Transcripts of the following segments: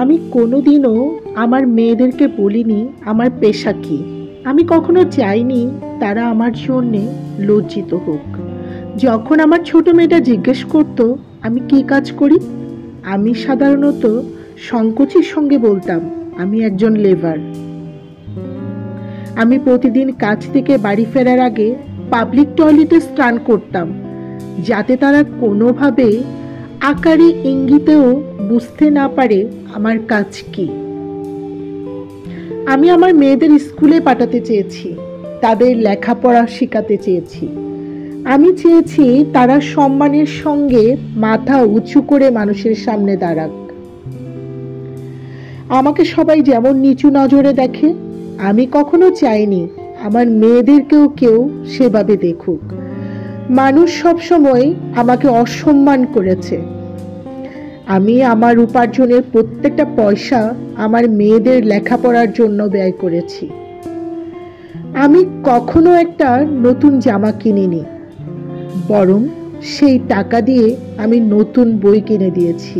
আমি কোনোদিনও আমার মেয়েদেরকে বলিনি আমার পেশা কী। আমি কখনো চাইনি তারা আমার জন্যে লজ্জিত হোক। যখন আমার ছোট মেয়েটা জিজ্ঞেস করত আমি কী কাজ করি, আমি সাধারণত সংকোচের সঙ্গে বলতাম আমি একজন লেবার। আমি প্রতিদিন কাজ থেকে বাড়ি ফেরার আগে পাবলিক টয়লেটে স্নান করতাম, যাতে তারা কোনোভাবে আকারে ইঙ্গিতেও বুঝতে না পারে আমার কাজ কি। আমি আমার মেয়েদের স্কুলে পাঠাতে চেয়েছি, তাদের লেখাপড়া শেখাতে চেয়েছি। আমি চেয়েছি তারা সম্মানের সঙ্গে মাথা উঁচু করে মানুষের সামনে দাঁড়াক। আমাকে সবাই যেমন নিচু নজরে দেখে, আমি কখনো চাইনি আমার মেয়েদেরকেও কেউ সেভাবে দেখুক। মানুষ সবসময় আমাকে অসম্মান করেছে। আমি আমার উপার্জনের প্রত্যেকটা পয়সা আমার মেয়েদের লেখাপড়ার জন্য ব্যয় করেছি। আমি কখনো একটা নতুন জামা কিনিনি, বরং সেই টাকা দিয়ে আমি নতুন বই কিনে দিয়েছি।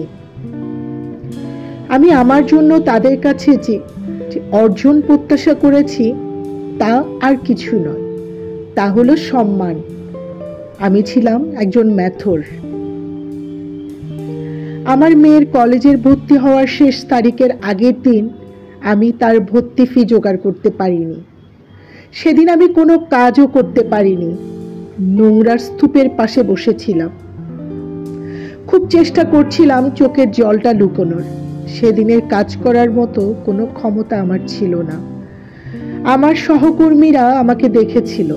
আমি আমার জন্য তাদের কাছে যে অর্জন প্রত্যাশা করেছি তা আর কিছু নয়, তা হলো সম্মান। আমি ছিলাম একজন মেথর। আমার মেয়ের কলেজের ভর্তি হওয়ার শেষ তারিখের আগের দিন আমি তার ভর্তি ফি জোগাড় করতে পারিনি। সেদিন আমি কোনো কাজও করতে পারিনি, নোংরার স্তূপের পাশে বসেছিলাম। খুব চেষ্টা করছিলাম চোখের জলটা লুকোনোর। সেদিনের কাজ করার মতো কোনো ক্ষমতা আমার ছিল না। আমার সহকর্মীরা আমাকে দেখেছিল,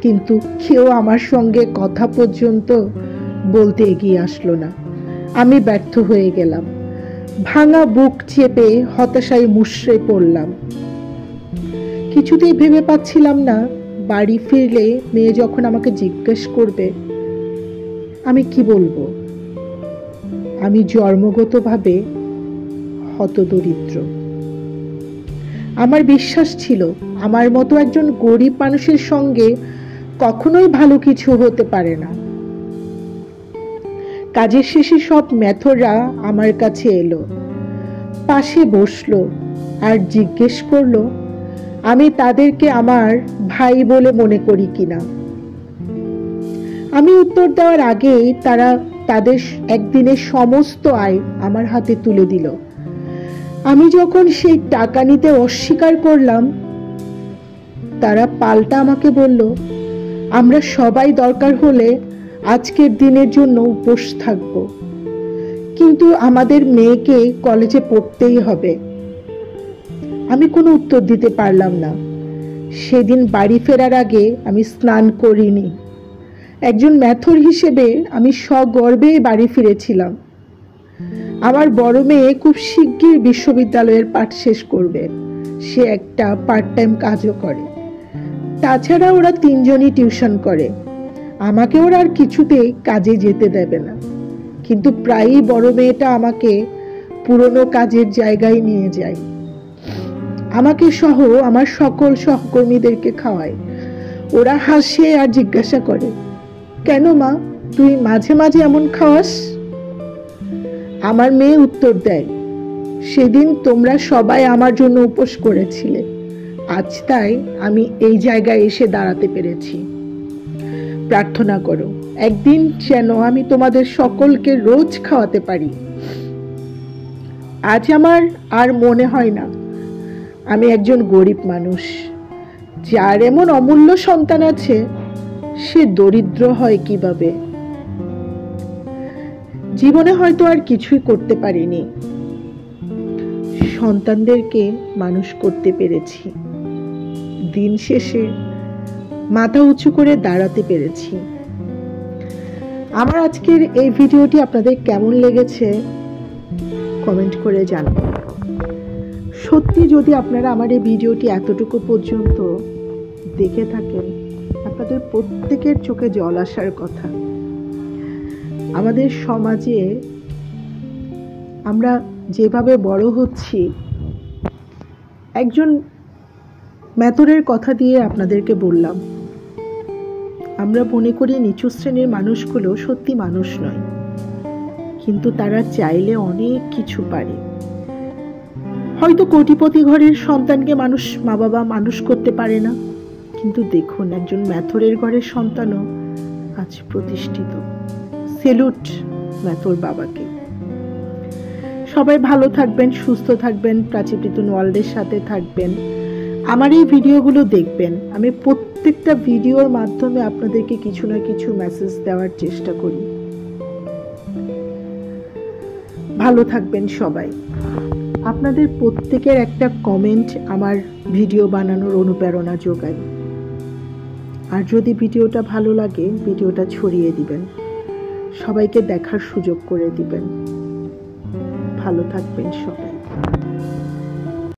কিন্তু কেউ আমার সঙ্গে কথা পর্যন্ত বলতে এগিয়ে আসলো না। আমি ব্যর্থ হয়ে গেলাম। ভাঙা বুক চেপে হতাশায় মুষড়ে পড়লাম। কিছুতেই ভেবে পাচ্ছিলাম না বাড়ি ফিরলে মেয়ে যখন আমাকে জিজ্ঞেস করবে আমি কি বলবো। আমি জন্মগতভাবে হতদরিদ্র। আমার বিশ্বাস ছিল আমার মতো একজন গরিব মানুষের সঙ্গে কখনোই ভালো কিছু হতে পারে না। কাজের শেষে সব মেথররা আমার কাছে এলো, পাশে বসলো আর জিজ্ঞেস করলো আমি তাদেরকে আমার ভাই বলে মনে করি কিনা। আমি উত্তর দেওয়ার আগেই তারা তাদের একদিনের সমস্ত আয় আমার হাতে তুলে দিল। আমি যখন সেই টাকা নিতে অস্বীকার করলাম, তারা পাল্টা আমাকে বলল আমরা সবাই দরকার হলে আজকের দিনের জন্য উপোস থাকব, কিন্তু আমাদের মেয়েকে কলেজে পড়তেই হবে। আমি কোনো উত্তর দিতে পারলাম না। সেদিন বাড়ি ফেরার আগে আমি স্নান করিনি। একজন মেথর হিসেবে আমি সগর্বে বাড়ি ফিরেছিলাম। আমার বড় মেয়ে খুব শিগগির বিশ্ববিদ্যালয়ের পাঠ শেষ করবে। সে একটা পার্ট টাইম কাজও করে। তাছাড়া ওরা তিনজনই টিউশন করে। আমাকে ওরা আর কিছুতেই কাজে যেতে দেবে না, কিন্তু প্রায়ই বড় মেয়েটা আমাকে পুরনো কাজের জায়গায় নিয়ে যায়। আমাকে সহ আমার সকল সহকর্মীদেরকে খাওয়ায়। ওরা হাসে আর জিজ্ঞাসা করে কেন মা, তুই মাঝে মাঝে এমন খাওয়াস? আমার মেয়ে উত্তর দেয় সেদিন তোমরা সবাই আমার জন্য উপোস করেছিলে, আজ তাই আমি এই জায়গায় এসে দাঁড়াতে পেরেছি। প্রার্থনা করো একদিন যেন আমি তোমাদের সকলকে রোজ খাওয়াতে পারি। আজ আমার আর মনে হয় না আমি একজন গরিব মানুষ। যার এমন অমূল্য সন্তান আছে সে দরিদ্র হয় কিভাবে? জীবনে হয়তো আর কিছুই করতে পারিনি, সন্তানদেরকে মানুষ করতে পেরেছি। দিন শেষে মাথা উঁচু করে দাঁড়াতে পেরেছি। আমার আজকের এই ভিডিওটি আপনাদের কেমন লেগেছে কমেন্ট করে জানাবেন। সত্যি যদি আপনারা আমার এই ভিডিওটি এতটুকু পর্যন্ত দেখে থাকেন, আপনাদের প্রত্যেকের চোখে জল আসার কথা। আমাদের সমাজে আমরা যেভাবে বড় হচ্ছি, একজন মেথরের কথা দিয়ে আপনাদেরকে বললাম, আমরা মনে করি নিচু শ্রেণীর মানুষগুলো সত্যি মানুষ নয়, কিন্তু তারা চাইলে অনেক কিছু পারে। হয়তো কোটিপতি ঘরের সন্তানকে মা বাবা মানুষ করতে পারে না, কিন্তু দেখুন একজন ম্যাথরের ঘরের সন্তানও আজ প্রতিষ্ঠিত। সেলুট ম্যাথর বাবাকে। সবাই ভালো থাকবেন, সুস্থ থাকবেন, প্রাচী পিতুন ওয়ার্ল্ডের সাথে থাকবেন। আমার এই ভিডিওগুলো দেখবেন। আমি প্রত্যেকটা ভিডিওর মাধ্যমে আপনাদেরকে কিছু না কিছু মেসেজ দেওয়ার চেষ্টা করি। ভালো থাকবেন সবাই। আপনাদের প্রত্যেকের একটা কমেন্ট আমার ভিডিও বানানোর অনুপ্রেরণা যোগায়। আর যদি ভিডিওটা ভালো লাগে, ভিডিওটা ছড়িয়ে দিবেন, সবাইকে দেখার সুযোগ করে দিবেন। ভালো থাকবেন সবাই।